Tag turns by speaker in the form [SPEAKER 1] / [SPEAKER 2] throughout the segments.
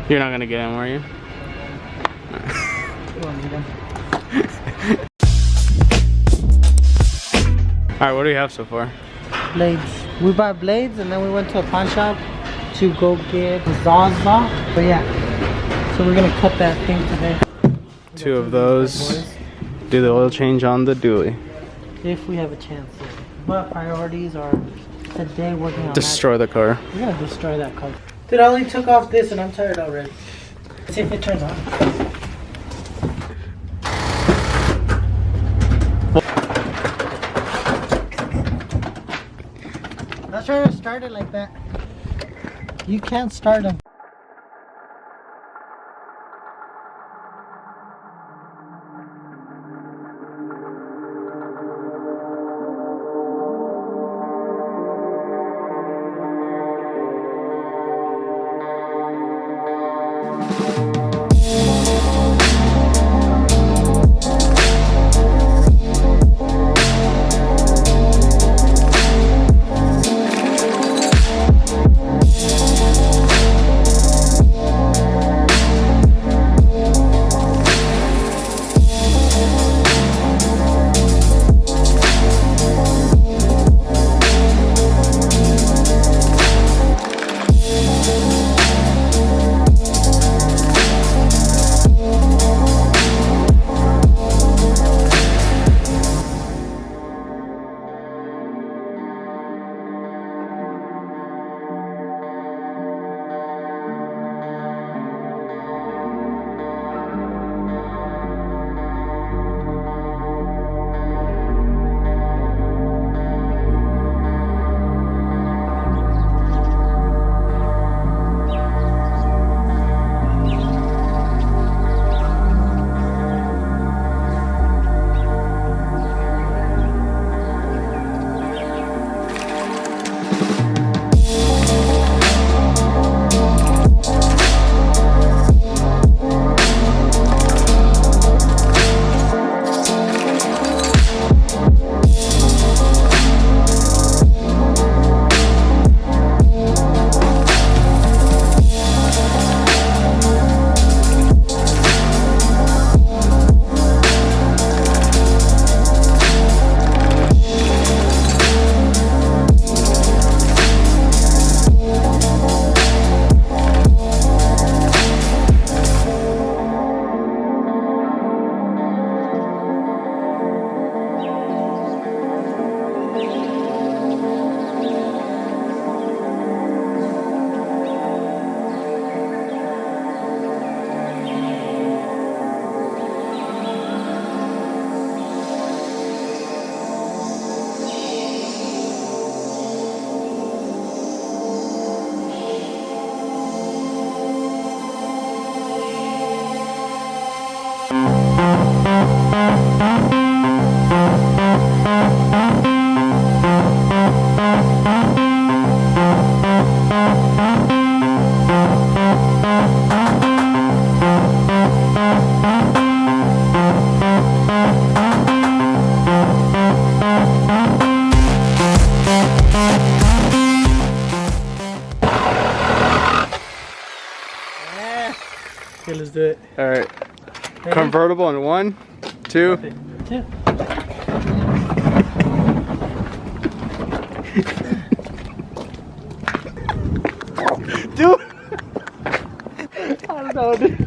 [SPEAKER 1] You're not gonna get in, were you? Alright, what do we have so far?
[SPEAKER 2] Blades. We bought blades and then we went to a pawn shop to go get Zaza. But yeah, so we're gonna cut that thing today.
[SPEAKER 1] 2 of those. Do the oil change on the dually.
[SPEAKER 2] If we have a chance. But priorities are today working on
[SPEAKER 1] Destroy the car.
[SPEAKER 2] We're gonna destroy that car. Dude, I only took off this and I'm tired already. Let's see if it turns on. Let's try to start it like that. You can't start them.
[SPEAKER 1] Okay, let's do it. All right. Ready? Convertible in 1, 2.
[SPEAKER 2] 2.
[SPEAKER 1] Dude. I don't know, dude.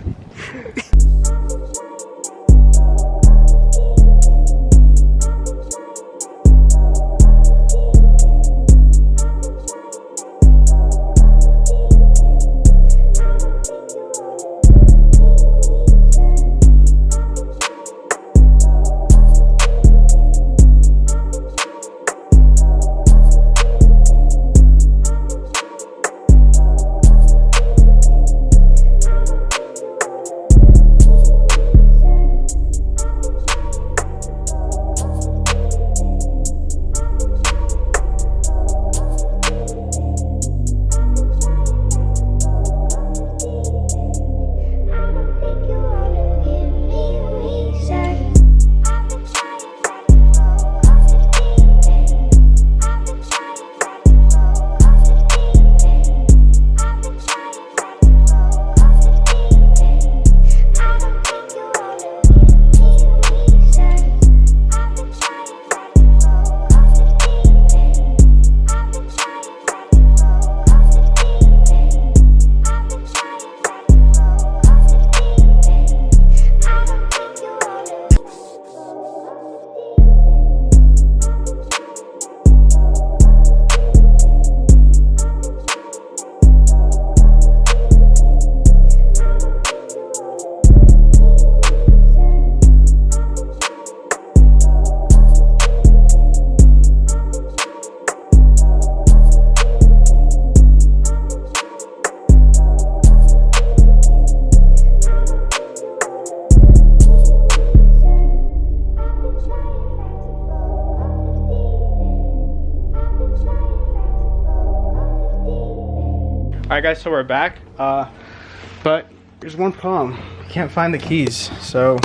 [SPEAKER 1] Alright guys, so we're back. But there's one problem. Can't find the keys, so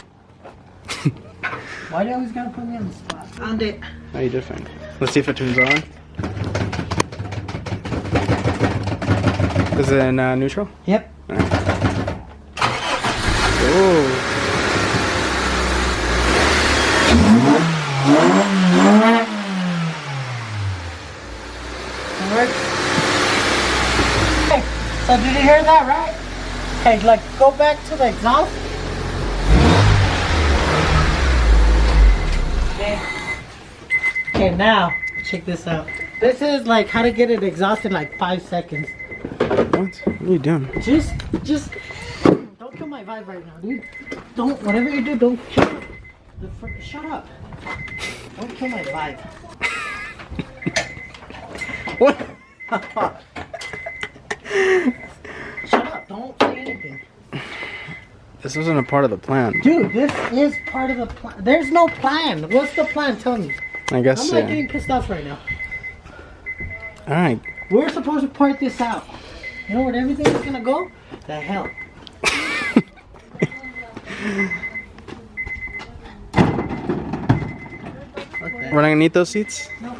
[SPEAKER 2] Why do you always gotta put me on the spot? Found it.
[SPEAKER 1] how you different? Let's see if it turns on. Is it in neutral?
[SPEAKER 2] Yep.
[SPEAKER 1] Alright. Oh.
[SPEAKER 2] Hey, so did you hear that, right? Okay, like go back to the exhaust. Okay, now check this out. This is like how to get it exhausted in like 5 seconds.
[SPEAKER 1] What? What are you doing?
[SPEAKER 2] Just don't kill my vibe right now, dude. Don't, whatever you do, don't kill the shut up. Don't kill my vibe.
[SPEAKER 1] What?
[SPEAKER 2] Shut up, don't say anything.
[SPEAKER 1] This wasn't a part of the plan.
[SPEAKER 2] Dude, this is part of the plan. There's no plan. What's the plan? Tell me.
[SPEAKER 1] I guess
[SPEAKER 2] I'm
[SPEAKER 1] so.
[SPEAKER 2] like getting pissed off right now.
[SPEAKER 1] Alright.
[SPEAKER 2] We're supposed to part this out. You know where everything is gonna go? The hell.
[SPEAKER 1] We're not gonna need those seats?
[SPEAKER 2] No.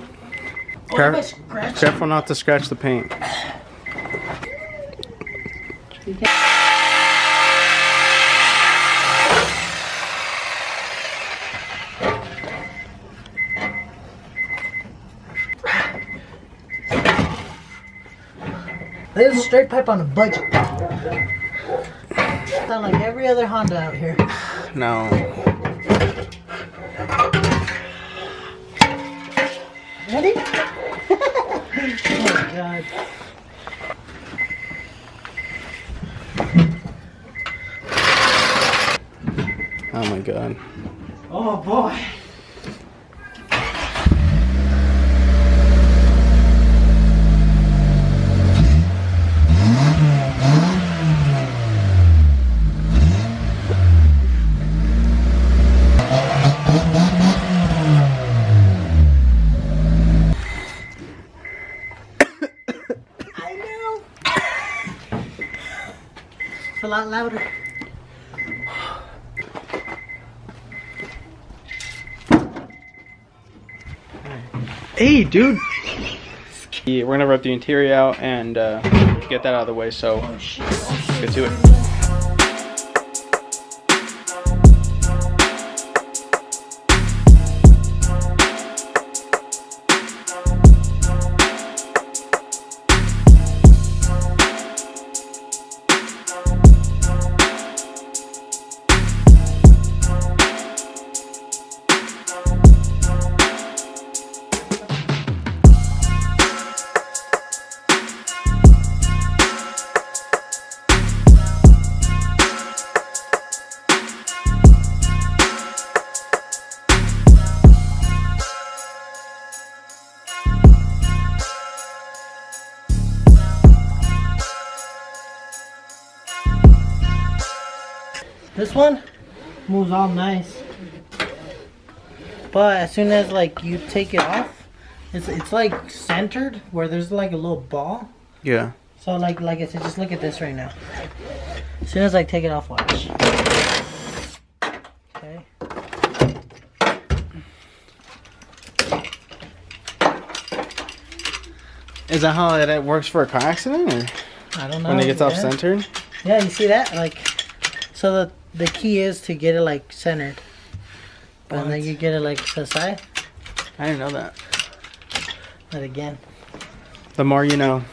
[SPEAKER 1] Careful, careful not to scratch the paint.
[SPEAKER 2] This is a straight pipe on a budget. Sound like every other Honda out here.
[SPEAKER 1] No.
[SPEAKER 2] Ready? Oh my god.
[SPEAKER 1] Oh my god.
[SPEAKER 2] Oh boy. It's a lot louder.
[SPEAKER 1] Hey, dude. Yeah, we're gonna rip the interior out and get that out of the way. So get to it.
[SPEAKER 2] This one moves all nice, but as soon as like you take it off, it's like centered where there's like a little ball.
[SPEAKER 1] Yeah.
[SPEAKER 2] So like I said, just look at this right now. As soon as I take it off, watch. Okay.
[SPEAKER 1] Is that how it works for a car accident, or
[SPEAKER 2] I don't know.
[SPEAKER 1] when it gets off
[SPEAKER 2] yeah.
[SPEAKER 1] centered?
[SPEAKER 2] Yeah, you see that? Like, so the key is to get it like centered. But
[SPEAKER 1] What?
[SPEAKER 2] then you get it like to the side.
[SPEAKER 1] I didn't know that.
[SPEAKER 2] But again.
[SPEAKER 1] The more you know.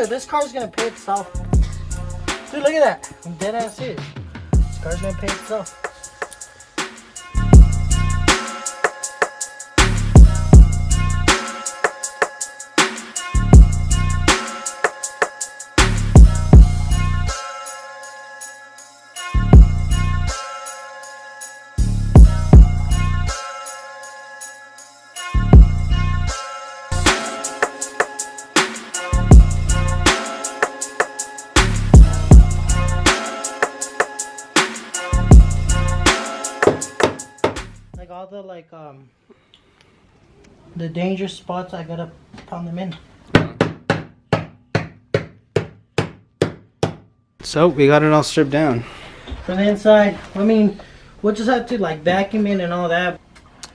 [SPEAKER 2] you, this car's gonna pay itself. Dude, look at that. I'm dead ass serious. This car's gonna pay itself. All the dangerous spots, I gotta pound them in.
[SPEAKER 1] So we got it all stripped down.
[SPEAKER 2] From the inside, I mean, we'll just have to like vacuum it and all that.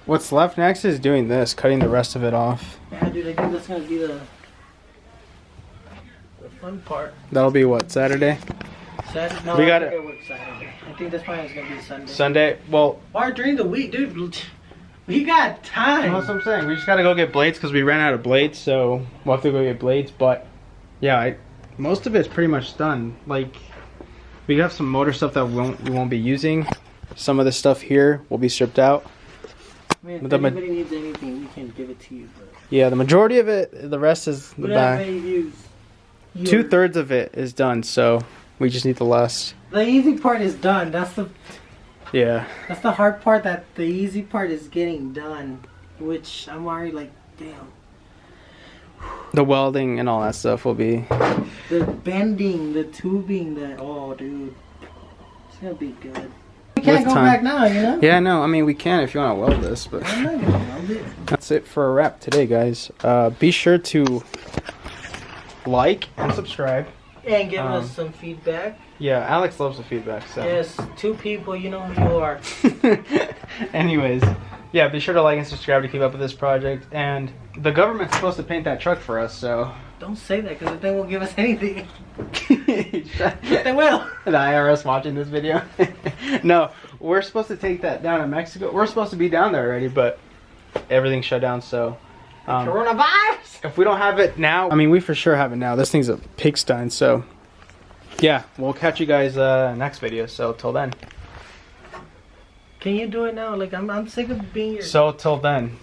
[SPEAKER 1] What's left next is doing this, cutting the rest of it off.
[SPEAKER 2] Yeah, dude, I think that's gonna be the fun part.
[SPEAKER 1] That'll be what, Saturday?
[SPEAKER 2] Saturday? No,
[SPEAKER 1] We
[SPEAKER 2] I
[SPEAKER 1] got
[SPEAKER 2] think
[SPEAKER 1] it.
[SPEAKER 2] I work Saturday. I think this probably is gonna be Sunday.
[SPEAKER 1] Sunday? Well,
[SPEAKER 2] Or during the week, dude. We got time.
[SPEAKER 1] that's what I'm saying. We just gotta go get blades because we ran out of blades, so we'll have to go get blades. But yeah, most of it's pretty much done. Like, we have some motor stuff that we won't be using. Some of the stuff here will be stripped out.
[SPEAKER 2] I mean, if
[SPEAKER 1] The ma-
[SPEAKER 2] anybody needs anything, we can give it to you. But
[SPEAKER 1] Yeah, the majority of it, the rest is the
[SPEAKER 2] we don't have
[SPEAKER 1] back.
[SPEAKER 2] any views.
[SPEAKER 1] 2/3 of it is done, so we just need the last.
[SPEAKER 2] The easy part is done. That's
[SPEAKER 1] Yeah.
[SPEAKER 2] the hard part. That the easy part is getting done, which I'm already like, damn.
[SPEAKER 1] The welding and all that stuff will be.
[SPEAKER 2] The bending, the tubing, oh, dude, it's gonna be good. We can't
[SPEAKER 1] With
[SPEAKER 2] go
[SPEAKER 1] time.
[SPEAKER 2] back now, you know.
[SPEAKER 1] Yeah, no, I mean, we can if you want to weld this, but
[SPEAKER 2] I'm not gonna weld it.
[SPEAKER 1] that's it for a wrap today, guys. Be sure to like and subscribe.
[SPEAKER 2] And give us some feedback.
[SPEAKER 1] Yeah, Alex loves the feedback, so.
[SPEAKER 2] Yes, 2 people, you know who you are.
[SPEAKER 1] Anyways, yeah, be sure to like and subscribe to keep up with this project. And the government's supposed to paint that truck for us, so.
[SPEAKER 2] Don't say that, because they won't give us anything.
[SPEAKER 1] The
[SPEAKER 2] They will.
[SPEAKER 1] IRS watching this video. No, we're supposed to take that down in Mexico. We're supposed to be down there already, but everything's shut down, so.
[SPEAKER 2] Coronavirus.
[SPEAKER 1] If we don't have it now, I mean, we for sure have it now. This thing's a pigsty, so. Yeah, we'll catch you guys next video, so till then.
[SPEAKER 2] Can you do it now? Like, I'm sick of being here.
[SPEAKER 1] So till then.